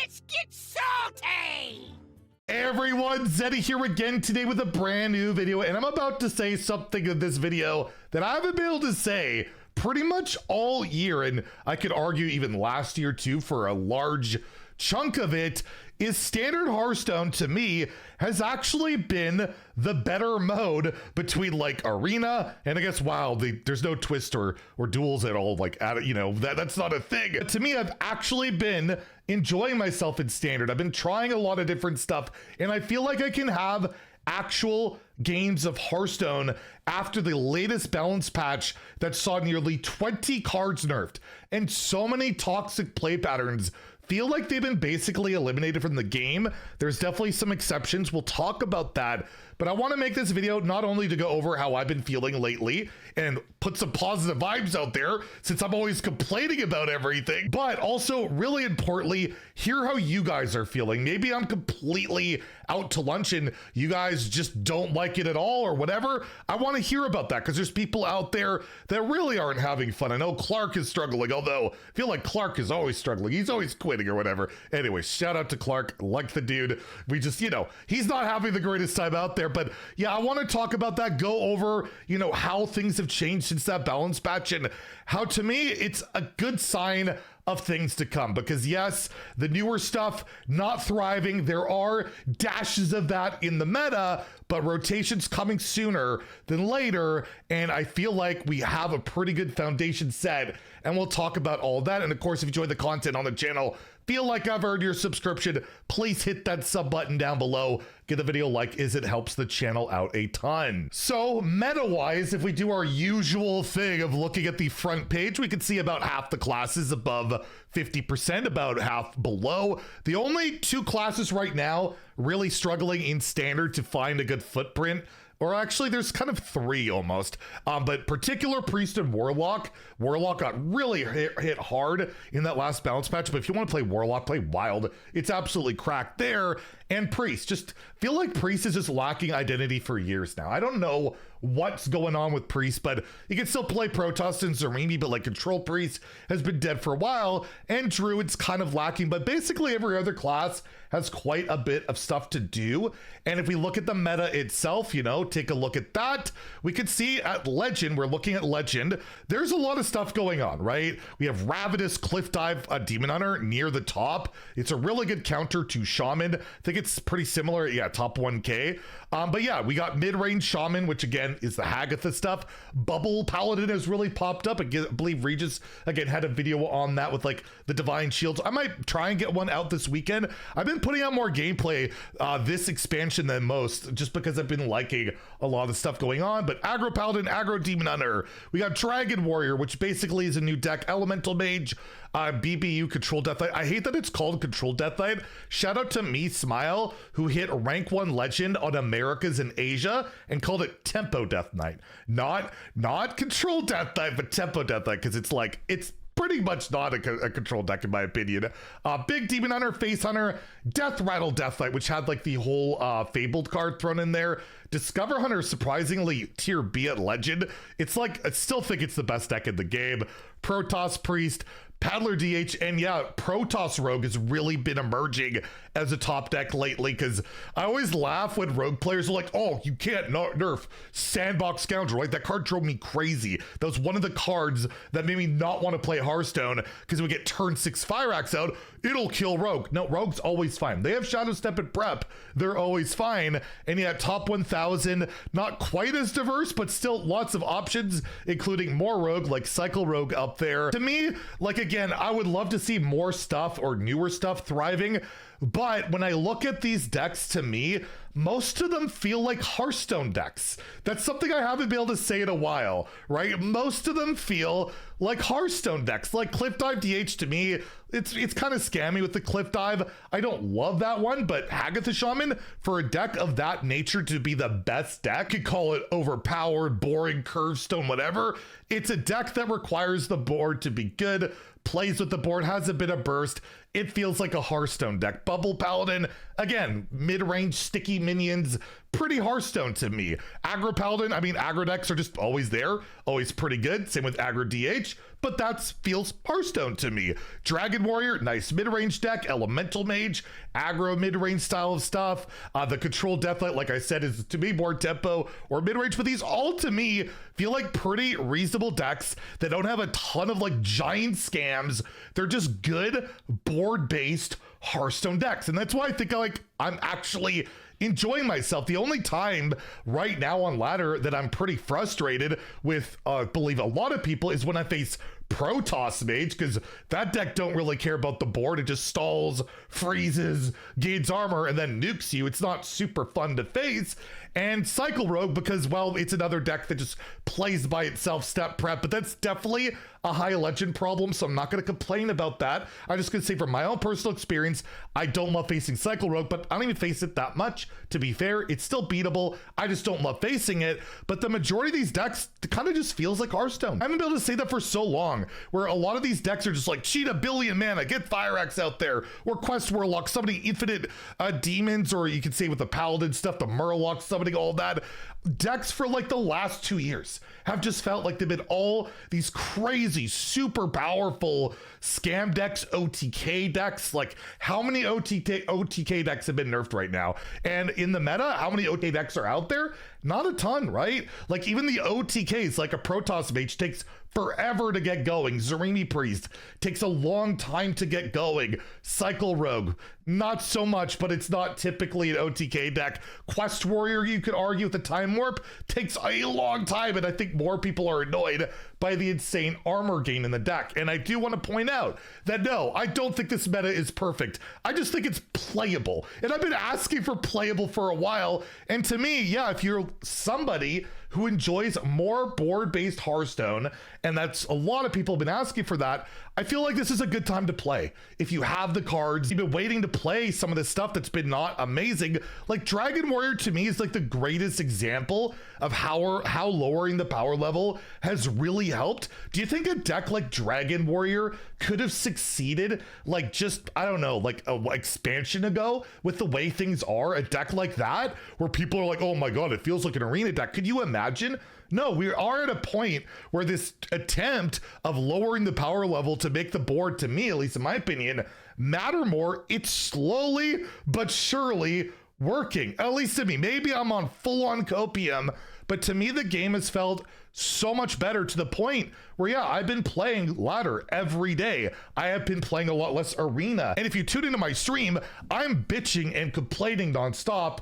Let's get salty! Hey everyone, Zeddy here again today with a brand new video, and I'm about to say something in this video that I haven't been able to say pretty much all year, and I could argue even last year too for a large chunk of it. Is standard Hearthstone, to me, has actually been the better mode between like Arena and I guess WoW. There's no twist or duels at all, like that's not a thing. But to me, I've actually been enjoying myself in standard. I've been trying a lot of different stuff, and I feel like I can have actual games of Hearthstone after the latest balance patch that saw nearly 20 cards nerfed and so many toxic play patterns feel like they've been basically eliminated from the game. There's definitely some exceptions. We'll talk about that, but I want to make this video not only to go over how I've been feeling lately and put some positive vibes out there since I'm always complaining about everything, but also really importantly, hear how you guys are feeling. Maybe I'm completely out to lunch and you guys just don't like it at all or whatever. I want to hear about that because there's people out there that really aren't having fun. I know Clark is struggling, although I feel like Clark is always struggling. He's always quitting or whatever. Anyway, shout out to Clark, like the dude. We just, he's not having the greatest time out there, but yeah, I want to talk about that, go over, how things have changed since that balance patch and how to me, it's a good sign of things to come, because yes, the newer stuff not thriving. There are dashes of that in the meta, but rotations coming sooner than later, and I feel like we have a pretty good foundation set, and we'll talk about all that. And of course, if you enjoy the content on the channel, feel like I've earned your subscription, please hit that sub button down below, give the video a like as it helps the channel out a ton. So meta wise, if we do our usual thing of looking at the front page, we can see about half the classes above 50%, about half below. The only two classes right now really struggling in standard to find a good footprint, or actually there's kind of three almost, but particular Priest and Warlock got really hit hard in that last balance patch. But if you want to play Warlock, play Wild. It's absolutely cracked there. And Priest, just feel like Priest is just lacking identity for years now. I don't know what's going on with Priest, but you can still play Protoss and Zaremi, but like Control Priest has been dead for a while, and Druid's kind of lacking, but basically every other class has quite a bit of stuff to do. And if we look at the meta itself, take a look at that, we can see at Legend, we're looking at Legend, there's a lot of stuff going on, right? We have Ravenous, Cliff Dive, Demon Hunter near the top. It's a really good counter to Shaman. I think it's pretty similar, yeah, top 1k. But yeah, we got mid-range Shaman, which again is the Hagatha stuff. Bubble Paladin has really popped up. I believe Regis again had a video on that with like the Divine Shields. I might try and get one out this weekend. I've been putting out more gameplay this expansion than most, just because I've been liking a lot of stuff going on. But Aggro Paladin, Aggro Demon Hunter, we got Dragon Warrior, which basically is a new deck, Elemental Mage, BBU Control Deathlight. I hate that it's called Control Deathlight. Shout out to Me Smile, who hit rank 1 legend on Americas and Asia and called it Tempo Death Knight. Not Control Deathlight, but Tempo Deathlight, because it's pretty much not a control deck in my opinion. Big Demon Hunter, Face Hunter, Death Rattle Deathlight, which had like the whole Fabled card thrown in there. Discover Hunter, surprisingly tier B at Legend. It's like, I still think it's the best deck in the game. Protoss Priest, Paddler DH, and yeah, Protoss Rogue has really been emerging as a top deck lately, because I always laugh when Rogue players are like, oh, you can't nerf Sandbox Scoundrel, right? That card drove me crazy. That was one of the cards that made me not want to play Hearthstone, because we get turn 6 Fire Axe out, it'll kill Rogue. No, Rogue's always fine. They have Shadow Step and Prep. They're always fine. And yeah, top 1000, not quite as diverse, but still lots of options, including more Rogue, like Cycle Rogue up there. To me, like again, I would love to see more stuff or newer stuff thriving, but when I look at these decks, to me, most of them feel like Hearthstone decks. That's something I haven't been able to say in a while, right? Most of them feel like Hearthstone decks. Like Cliff Dive DH, to me, it's kind of scammy with the Cliff Dive. I don't love that one, but Hagatha Shaman, for a deck of that nature to be the best deck, you could call it overpowered, boring, curve stone, whatever. It's a deck that requires the board to be good, plays with the board, has a bit of burst. It feels like a Hearthstone deck. Bubble Paladin, again, mid-range sticky minions, pretty Hearthstone to me. Aggro Paladin, I mean, aggro decks are just always there, always pretty good. Same with aggro DH, but that feels Hearthstone to me. Dragon Warrior, nice mid-range deck. Elemental Mage, aggro mid-range style of stuff. The Control Deathlight, like I said, is to me more tempo or mid-range, but these all to me feel like pretty reasonable decks that don't have a ton of like giant scams. They're just good board-based Hearthstone decks, and that's why I think I'm actually enjoying myself. The only time right now on ladder that I'm pretty frustrated with, believe a lot of people, is when I face Protoss Mage, because that deck don't really care about the board. It just stalls, freezes, gains armor, and then nukes you. It's not super fun to face. And Cycle Rogue, because, well, it's another deck that just plays by itself, step prep, but that's definitely a high legend problem, so I'm not going to complain about that. I'm just going to say from my own personal experience, I don't love facing Cycle Rogue, but I don't even face it that much. To be fair, it's still beatable. I just don't love facing it, but the majority of these decks kind of just feels like Hearthstone. I haven't been able to say that for so long, where a lot of these decks are just like, cheat a billion mana, get Fire Axe out there, or Quest Warlock, summoning infinite demons, or you can say with the Paladin stuff, the Murloc summoning, all that. Decks for like the last 2 years have just felt like they've been all these crazy, super powerful scam decks, OTK decks. Like, how many OTK decks have been nerfed right now? And in the meta, how many OTK decks are out there? Not a ton, right? Like, even the OTKs, like a Protoss Mage, takes forever to get going. Zarimi Priest takes a long time to get going. Cycle Rogue, not so much, but it's not typically an OTK deck. Quest Warrior, you could argue with the Time Warp, takes a long time, and I think more people are annoyed by the insane armor gain in the deck. And I do want to point out that no, I don't think this meta is perfect. I just think it's playable. And I've been asking for playable for a while. And to me, yeah, if you're somebody who enjoys more board-based Hearthstone, and that's a lot of people have been asking for that, I feel like this is a good time to play. If you have the cards, you've been waiting to play some of this stuff that's been not amazing. Like, Dragon Warrior to me is like the greatest example of how lowering the power level has really helped. Do you think a deck like Dragon Warrior could have succeeded like just, I don't know, like a expansion ago with the way things are? A deck like that where people are like, oh my god, it feels like an arena deck. Could you imagine? No, we are at a point where this attempt of lowering the power level to make the board, to me, at least in my opinion, matter more, it's slowly but surely working. At least to me. Maybe I'm on full-on copium, but to me, the game has felt so much better, to the point where, yeah, I've been playing ladder every day. I have been playing a lot less arena. And if you tune into my stream, I'm bitching and complaining nonstop,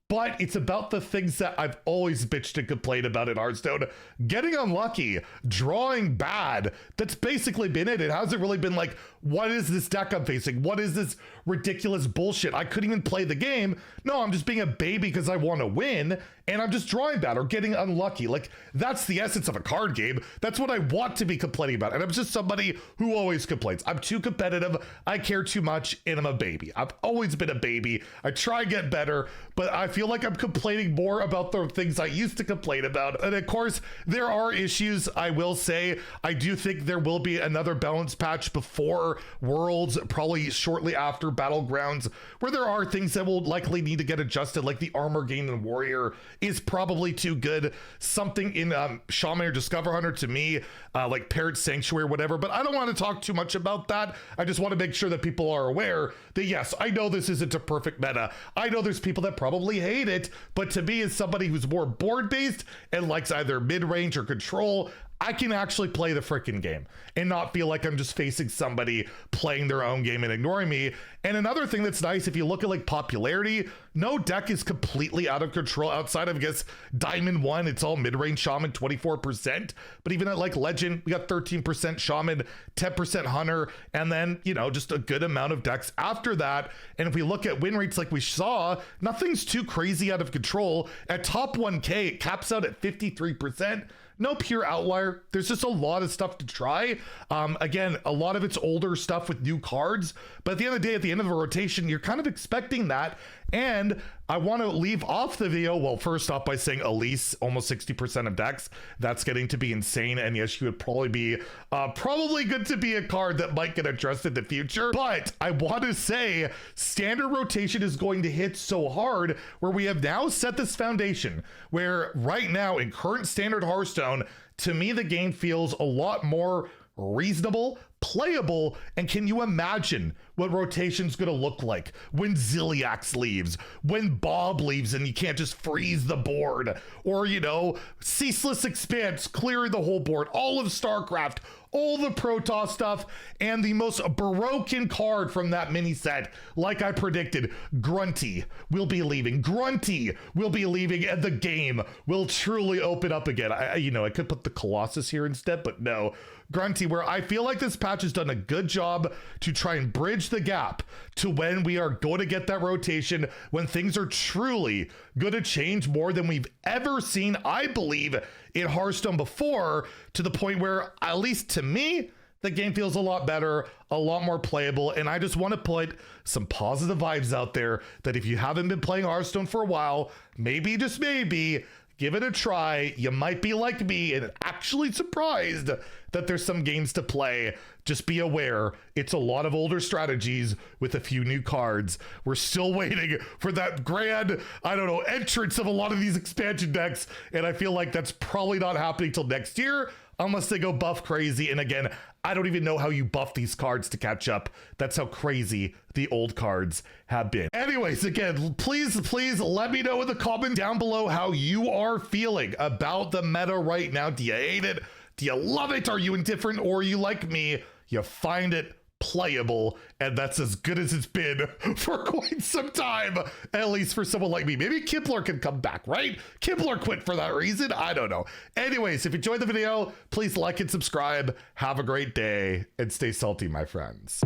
but it's about the things that I've always bitched and complained about in Hearthstone. Getting unlucky, drawing bad. That's basically been it. It hasn't really been like, what is this deck I'm facing? What is this ridiculous bullshit? I couldn't even play the game. No, I'm just being a baby because I want to win, and I'm just drawing bad or getting unlucky. Like, that's the essence of a card game. That's what I want to be complaining about. And I'm just somebody who always complains. I'm too competitive. I care too much, and I'm a baby. I've always been a baby. I try to get better, but I feel like I'm complaining more about the things I used to complain about. And of course, there are issues. I will say, I do think there will be another balance patch before Worlds, probably shortly after Battlegrounds, where there are things that will likely need to get adjusted, like the armor gain in Warrior is probably too good. Something in Shaman or Discover Hunter, to me, like Parrot Sanctuary or whatever, but I don't want to talk too much about that. I just want to make sure that people are aware that, yes, I know this isn't a perfect meta. I know there's people that probably hate it, but to me, as somebody who's more board-based and likes either mid-range or control, I can actually play the freaking game and not feel like I'm just facing somebody playing their own game and ignoring me. And another thing that's nice, if you look at like popularity, no deck is completely out of control outside of, I guess, Diamond 1. It's all mid-range Shaman, 24%. But even at like Legend, we got 13% Shaman, 10% Hunter, and then, you know, just a good amount of decks after that. And if we look at win rates like we saw, nothing's too crazy out of control. At top 1K, it caps out at 53%. no pure outlier. There's just a lot of stuff to try. Again, a lot of it's older stuff with new cards, but at the end of the day, at the end of the rotation, you're kind of expecting that. And I want to leave off the video, well, first off by saying Elise, almost 60% of decks. That's getting to be insane. And yes, she would probably be probably good to be a card that might get addressed in the future. But I want to say standard rotation is going to hit so hard, where we have now set this foundation where right now in current standard Hearthstone, to me, the game feels a lot more reasonable, playable, and can you imagine what rotation's gonna look like when Ziliax leaves, when Bob leaves and you can't just freeze the board, or, you know, Ceaseless Expanse clearing the whole board, all of StarCraft, all the Protoss stuff, and the most broken card from that mini set, like I predicted, Grunty will be leaving. Grunty will be leaving, and the game will truly open up again. I could put the Colossus here instead, but no. Grunty, where I feel like this patch has done a good job to try and bridge the gap to when we are going to get that rotation, when things are truly going to change more than we've ever seen, I believe, in Hearthstone before, to the point where, at least to me, the game feels a lot better, a lot more playable, and I just want to put some positive vibes out there that if you haven't been playing Hearthstone for a while, maybe, just maybe, give it a try. You might be like me and actually surprised that there's some games to play. Just be aware, it's a lot of older strategies with a few new cards. We're still waiting for that grand, entrance of a lot of these expansion decks, and I feel like that's probably not happening till next year, unless they go buff crazy. And again, I don't even know how you buff these cards to catch up. That's how crazy the old cards have been. Anyways, again, please let me know in the comment down below how you are feeling about the meta right now. Do you hate it? Do you love it? Are you indifferent? Or are you like me? You find it playable, and that's as good as it's been for quite some time, at least for someone like me. Maybe Kipler can come back, right? Kipler quit for that reason. I don't know. Anyways, if you enjoyed the video, please like and subscribe. Have a great day and stay salty, my friends.